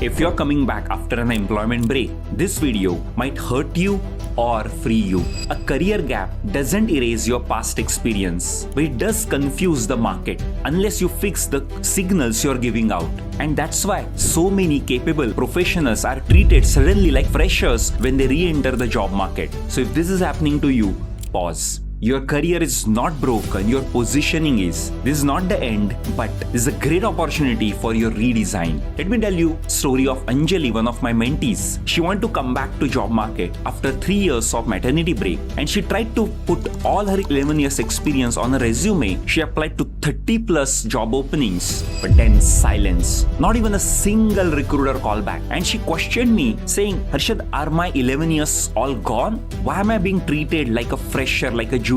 If you're coming back after an employment break, this video might hurt you or free you. A career gap doesn't erase your past experience, but it does confuse the market unless you fix the signals you're giving out. And that's why so many capable professionals are treated suddenly like freshers when they re-enter the job market. So if this is happening to you, pause. Your career is not broken, your positioning is. This is not the end, but this is a great opportunity for your redesign. Let me tell you story of Anjali, one of my mentees. She wanted to come back to job market after 3 years of maternity break, and she tried to put all her 11 years experience on a resume. She applied to 30 plus job openings, but then silence. Not even a single recruiter call back. And she questioned me saying, Harshad, are my 11 years all gone? Why am I being treated like a fresher, like a junior?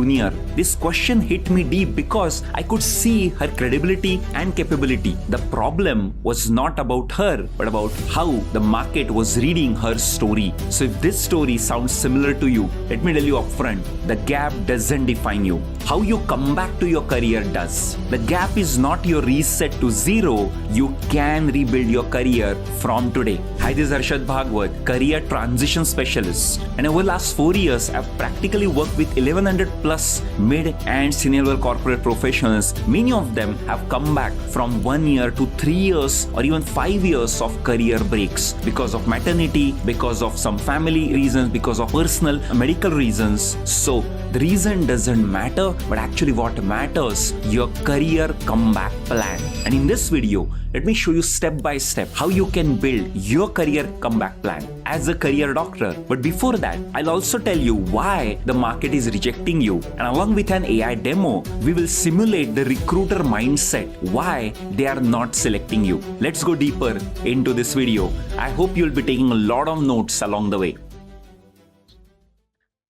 This question hit me deep because I could see her credibility and capability. The problem was not about her, but about how the market was reading her story. So if this story sounds similar to you, let me tell you upfront, the gap doesn't define you. How you come back to your career does. The gap is not your reset to zero. You can rebuild your career from today. Hi, this is Harshad Bhagwat, career transition specialist. And over the last 4 years, I've practically worked with 1100 plus mid and senior level corporate professionals. Many of them have come back from 1 year to 3 years or even 5 years of career breaks because of maternity, because of some family reasons, because of personal medical reasons. So the reason doesn't matter, but actually what matters, your career comeback plan. And in this video, let me show you step by step how you can build your career comeback plan as a career doctor. But before that, I'll also tell you why the market is rejecting you. And along with an AI demo, we will simulate the recruiter mindset, why they are not selecting you. Let's go deeper into this video. I hope you'll be taking a lot of notes along the way.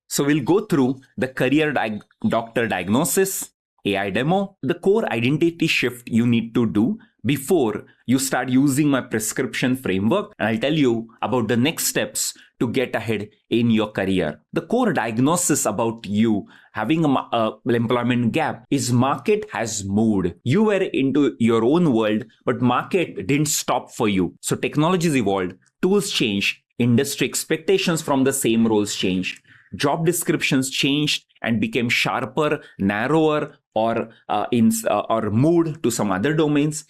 So we'll go through the career doctor diagnosis, AI demo, the core identity shift you need to do before you start using my prescription framework, and I'll tell you about the next steps to get ahead in your career. The core diagnosis about you having a employment gap is market has moved. You were into your own world, but market didn't stop for you. So technologies evolved, tools changed, industry expectations from the same roles changed. Job descriptions changed and became sharper, narrower, or moved to some other domains.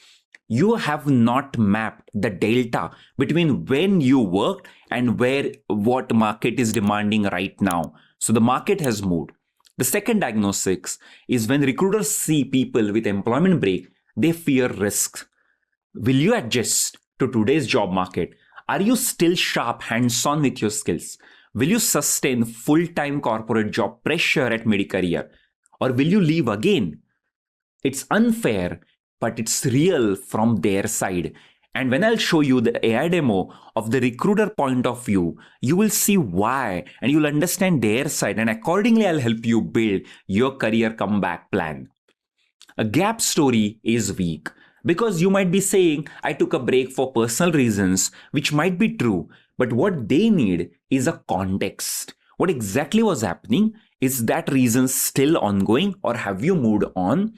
You have not mapped the delta between when you worked and what market is demanding right now. So the market has moved. The second diagnosis is when recruiters see people with employment break, they fear risks. Will you adjust to today's job market? Are you still sharp, hands-on with your skills? Will you sustain full-time corporate job pressure at mid-career? Or will you leave again? It's unfair, but it's real from their side. And when I'll show you the AI demo of the recruiter point of view, you will see why and you'll understand their side. And accordingly, I'll help you build your career comeback plan. A gap story is weak because you might be saying, I took a break for personal reasons, which might be true. But what they need is a context. What exactly was happening? Is that reason still ongoing or have you moved on?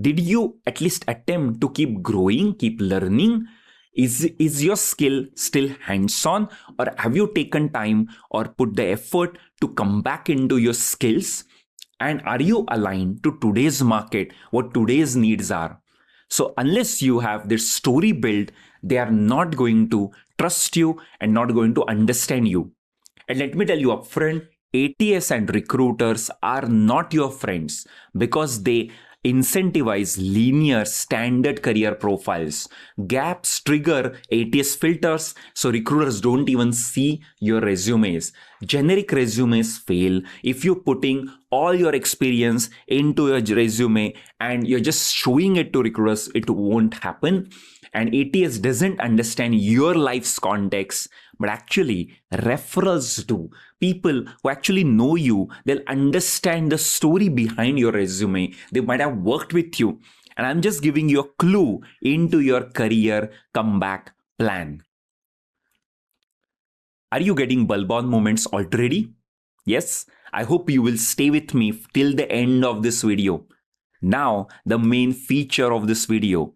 Did you at least attempt to keep growing, keep learning? Is your skill still hands-on or have you taken time or put the effort to come back into your skills? And are you aligned to today's market, what today's needs are? So unless you have this story built, they are not going to trust you and not going to understand you. And let me tell you upfront, ATS and recruiters are not your friends because they incentivize linear standard career profiles. Gaps trigger ATS filters, so recruiters don't even see your resumes. Generic resumes fail. If you're putting all your experience into your resume and you're just showing it to recruiters, it won't happen. And ATS doesn't understand your life's context, but actually referrals do. People who actually know you, they'll understand the story behind your resume. They might have worked with you. And I'm just giving you a clue into your career comeback plan. Are you getting bulb-on moments already? Yes? I hope you will stay with me till the end of this video. Now, the main feature of this video.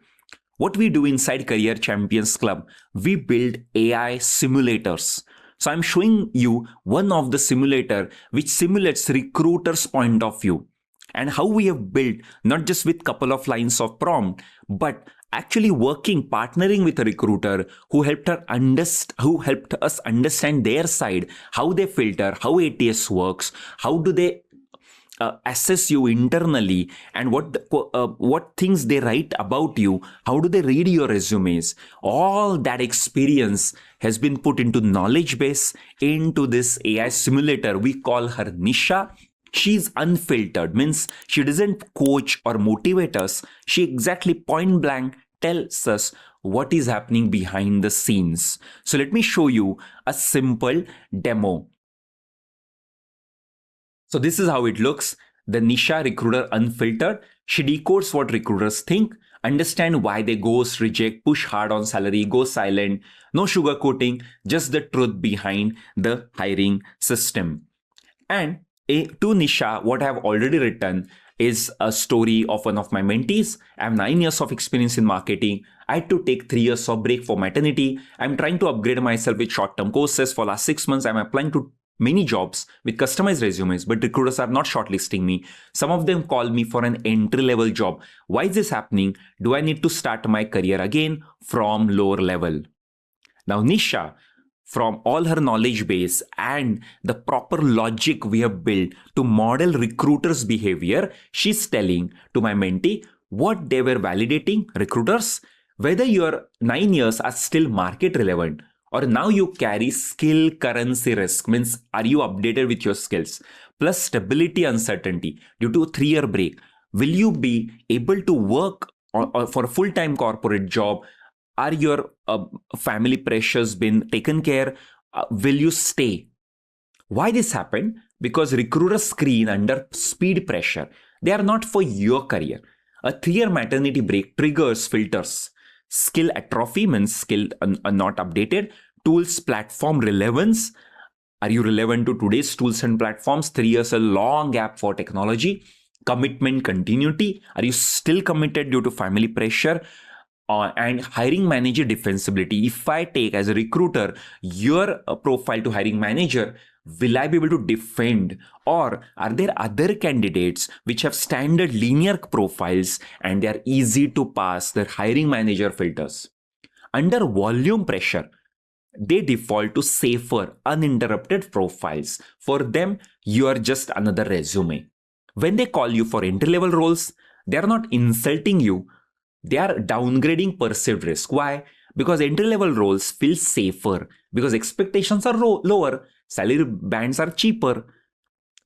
What we do inside Career Champions Club, we build AI simulators. So I'm showing you one of the simulator which simulates recruiter's point of view and how we have built not just with couple of lines of prompt, but actually partnering with a recruiter who helped us understand their side, how they filter, how ATS works, how do they assess you internally, and what things they write about you, how do they read your resumes. All that experience has been put into knowledge base into this AI simulator. We call her Nisha. She's unfiltered, means she doesn't coach or motivate us. She exactly point blank tells us what is happening behind the scenes. So let me show you a simple demo. So this is how it looks. The Nisha Recruiter Unfiltered. She decodes what recruiters think, understand why they ghost, reject, push hard on salary, go silent, no sugarcoating, just the truth behind the hiring system. And to Nisha, what I have already written is a story of one of my mentees. I have 9 years of experience in marketing. I had to take 3 years of break for maternity. I'm trying to upgrade myself with short-term courses. For last 6 months, I'm applying to many jobs with customized resumes, but recruiters are not shortlisting me. Some of them call me for an entry-level job. Why is this happening? Do I need to start my career again from lower level? Now, Nisha, from all her knowledge base and the proper logic we have built to model recruiters' behavior, she's telling to my mentee what they were validating recruiters, whether your 9 years are still market relevant or now you carry skill currency risk, means are you updated with your skills, plus stability uncertainty due to a 3-year break. Will you be able to work or for a full-time corporate job? Are your family pressures been taken care? Will you stay? Why this happened? Because recruiters screen under speed pressure. They are not for your career. A 3-year maternity break triggers filters. Skill atrophy means skill not updated. Tools platform relevance. Are you relevant to today's tools and platforms? 3 years a long gap for technology. Commitment continuity. Are you still committed due to family pressure? And hiring manager defensibility. If I take as a recruiter your profile to hiring manager, will I be able to defend? Or are there other candidates which have standard linear profiles and they are easy to pass their hiring manager filters? Under volume pressure, they default to safer, uninterrupted profiles. For them, you are just another resume. When they call you for entry-level roles, they are not insulting you. They are downgrading perceived risk. Why? Because entry-level roles feel safer, because expectations are lower, salary bands are cheaper.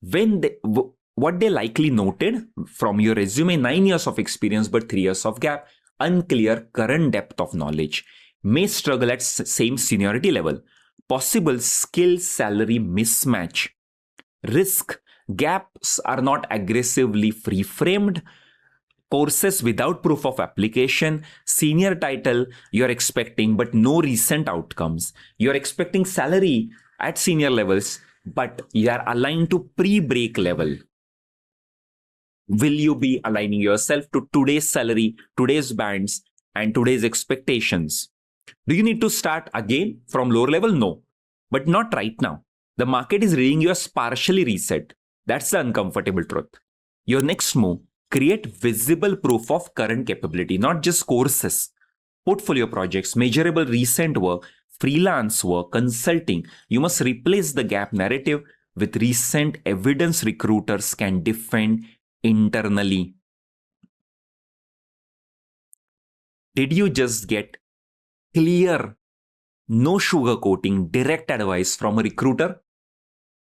What they likely noted from your resume, 9 years of experience but 3 years of gap, unclear current depth of knowledge, may struggle at same seniority level, possible skill salary mismatch, risk gaps are not aggressively free-framed, courses without proof of application, senior title you're expecting but no recent outcomes. You're expecting salary at senior levels but you are aligned to pre-break level. Will you be aligning yourself to today's salary, today's bands, and today's expectations? Do you need to start again from lower level? No, but not right now. The market is reading you as partially reset. That's the uncomfortable truth. Your next move, create visible proof of current capability, not just courses, portfolio projects, measurable recent work, freelance work, consulting. You must replace the gap narrative with recent evidence recruiters can defend internally. Did you just get clear, no sugarcoating, direct advice from a recruiter?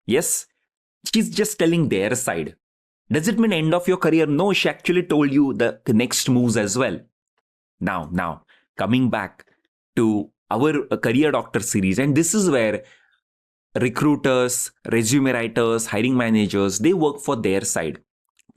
Yes, she's just telling their side. Does it mean end of your career? No, she actually told you the next moves as well. Now, coming back to our Career Doctor series, and this is where recruiters, resume writers, hiring managers, they work for their side.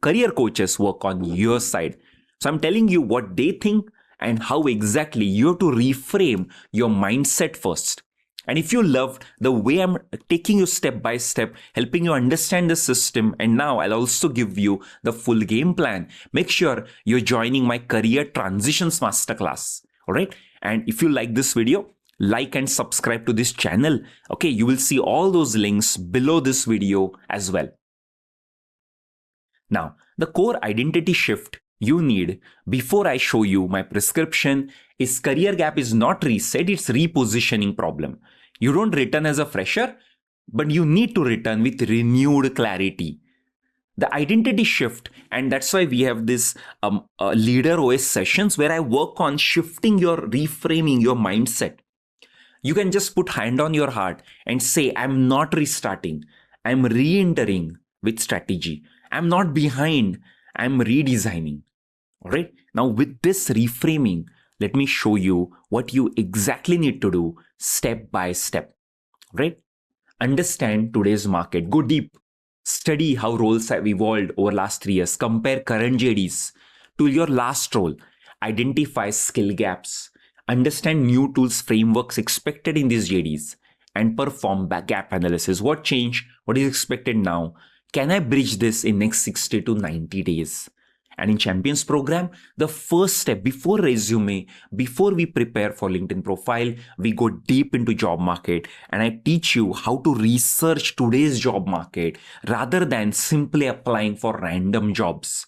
Career coaches work on your side. So I'm telling you what they think and how exactly you have to reframe your mindset first. And if you loved the way I'm taking you step by step, helping you understand the system, and now I'll also give you the full game plan, make sure you're joining my Career Transitions Masterclass. All right. And if you like this video, like and subscribe to this channel. Okay. You will see all those links below this video as well. Now, the core identity shift you need before I show you my prescription is career gap is not reset, it's repositioning problem. You don't return as a fresher, but you need to return with renewed clarity. The identity shift, and that's why we have this leader OS sessions where I work on shifting your reframing your mindset. You can just put hand on your heart and say, I'm not restarting, I'm re-entering with strategy. I'm not behind, I'm redesigning. All right. Now, with this reframing, let me show you what you exactly need to do step by step. Right? Understand today's market. Go deep. Study how roles have evolved over last 3 years. Compare current JDs to your last role. Identify skill gaps. Understand new tools, frameworks expected in these JDs, and perform gap analysis. What changed? What is expected now? Can I bridge this in next 60 to 90 days? And in Champions program, the first step before resume, before we prepare for LinkedIn profile, we go deep into job market and I teach you how to research today's job market rather than simply applying for random jobs.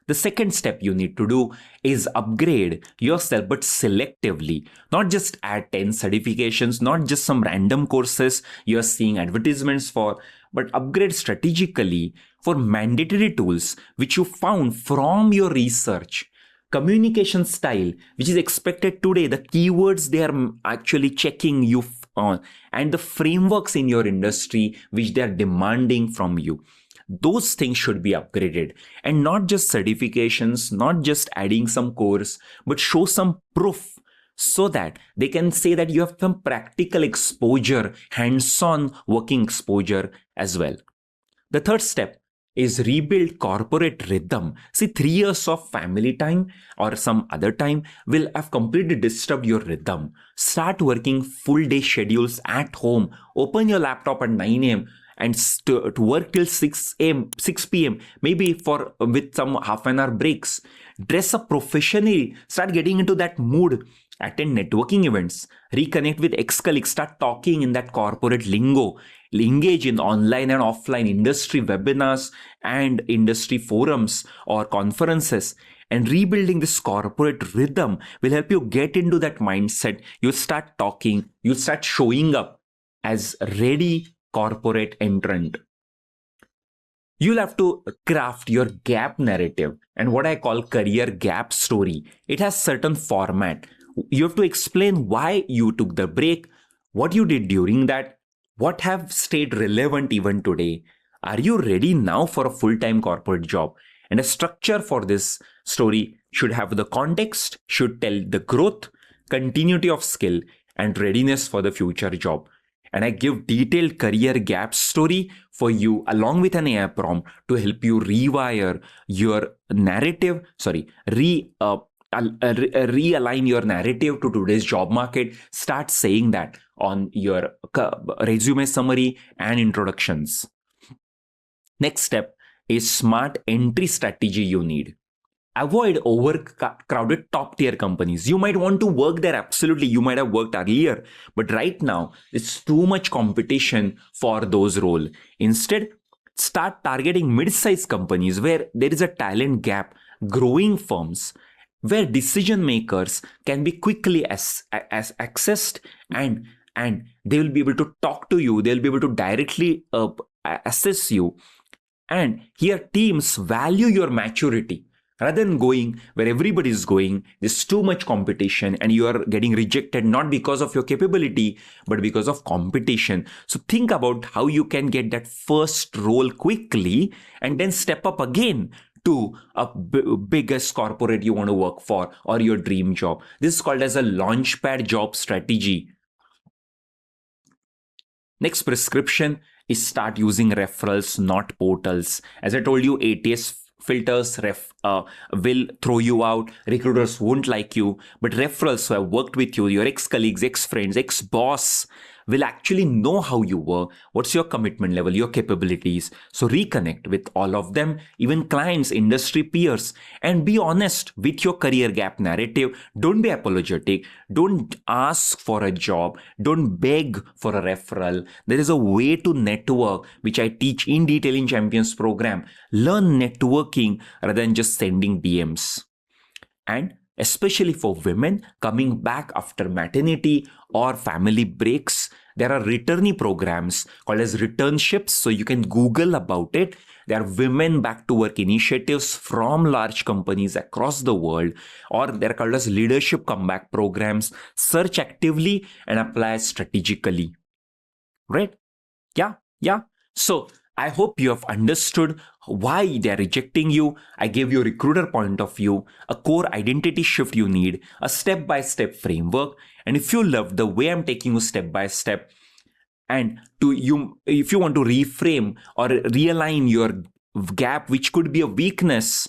The second step you need to do is upgrade yourself, but selectively. Not just add 10 certifications, not just some random courses you're seeing advertisements for, but upgrade strategically for mandatory tools which you found from your research. Communication style, which is expected today, the keywords they are actually checking you on, and the frameworks in your industry which they are demanding from you. Those things should be upgraded, and not just certifications, not just adding some course, but show some proof so that they can say that you have some practical exposure, hands-on working exposure as well. The third step is rebuild corporate rhythm. See, 3 years of family time or some other time will have completely disturbed your rhythm. Start working full day schedules at home. Open your laptop at 9 a.m. and to work till 6 p.m. maybe with some half an hour breaks. Dress up professionally. Start getting into that mood. Attend networking events. Reconnect with ex-colleagues. Start talking in that corporate lingo. Engage in online and offline industry webinars and industry forums or conferences. And rebuilding this corporate rhythm will help you get into that mindset. You start talking. You start showing up as ready corporate entrant. You'll have to craft your gap narrative and what I call career gap story. It has certain format. You have to explain why you took the break, what you did during that, what have stayed relevant even today. Are you ready now for a full-time corporate job? And a structure for this story should have the context, should tell the growth, continuity of skill, and readiness for the future job. And I give detailed career gap story for you along with an AI prompt to help you rewire your narrative, realign your narrative to today's job market. Start saying that on your resume summary and introductions. Next step is smart entry strategy you need. Avoid overcrowded top tier companies. You might want to work there. Absolutely. You might have worked earlier, but right now it's too much competition for those roles. Instead, start targeting mid-sized companies where there is a talent gap, growing firms where decision makers can be quickly accessed and they will be able to talk to you. They'll be able to directly assess you. And here teams value your maturity. Rather than going where everybody is going, there's too much competition and you are getting rejected not because of your capability, but because of competition. So think about how you can get that first role quickly and then step up again to a biggest corporate you want to work for or your dream job. This is called as a launchpad job strategy. Next prescription is start using referrals, not portals. As I told you, ATS filters will throw you out, recruiters won't like you, but referrals who have worked with you, your ex-colleagues, ex-friends, ex-boss, will actually know how you work, what's your commitment level, your capabilities. So reconnect with all of them, even clients, industry peers, and be honest with your career gap narrative. Don't be apologetic. Don't ask for a job. Don't beg for a referral. There is a way to network, which I teach in detail in Champions program. Learn networking rather than just sending DMs. And especially for women coming back after maternity or family breaks, there are returnee programs called as returnships. So you can Google about it. There are women back to work initiatives from large companies across the world, or they're called as leadership comeback programs. Search actively and apply strategically. Right? Yeah. So I hope you have understood why they're rejecting you. I gave you a recruiter point of view, a core identity shift you need, a step-by-step framework. And if you love the way I'm taking you step by step, and if you want to reframe or realign your gap, which could be a weakness,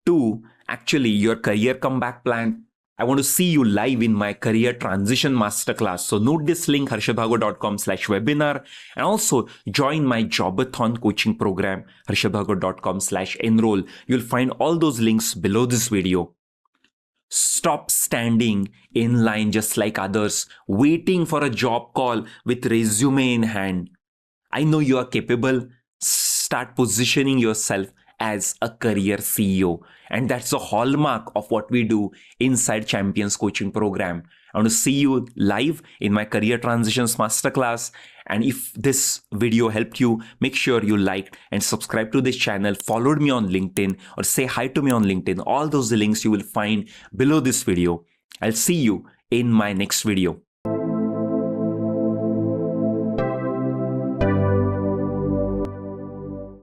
to actually your career comeback plan, I want to see you live in my career transition masterclass. So note this link, harshadbhagwat.com/webinar, and also join my Jobathon coaching program, harshadbhagwat.com/enroll. You'll find all those links below this video. Stop standing in line just like others, waiting for a job call with resume in hand. I know you are capable. Start positioning yourself as a career CEO. And that's a hallmark of what we do inside Champions Coaching Program. I want to see you live in my Career Transitions Masterclass. And if this video helped you, make sure you liked and subscribe to this channel, followed me on LinkedIn, or say hi to me on LinkedIn. All those links you will find below this video. I'll see you in my next video.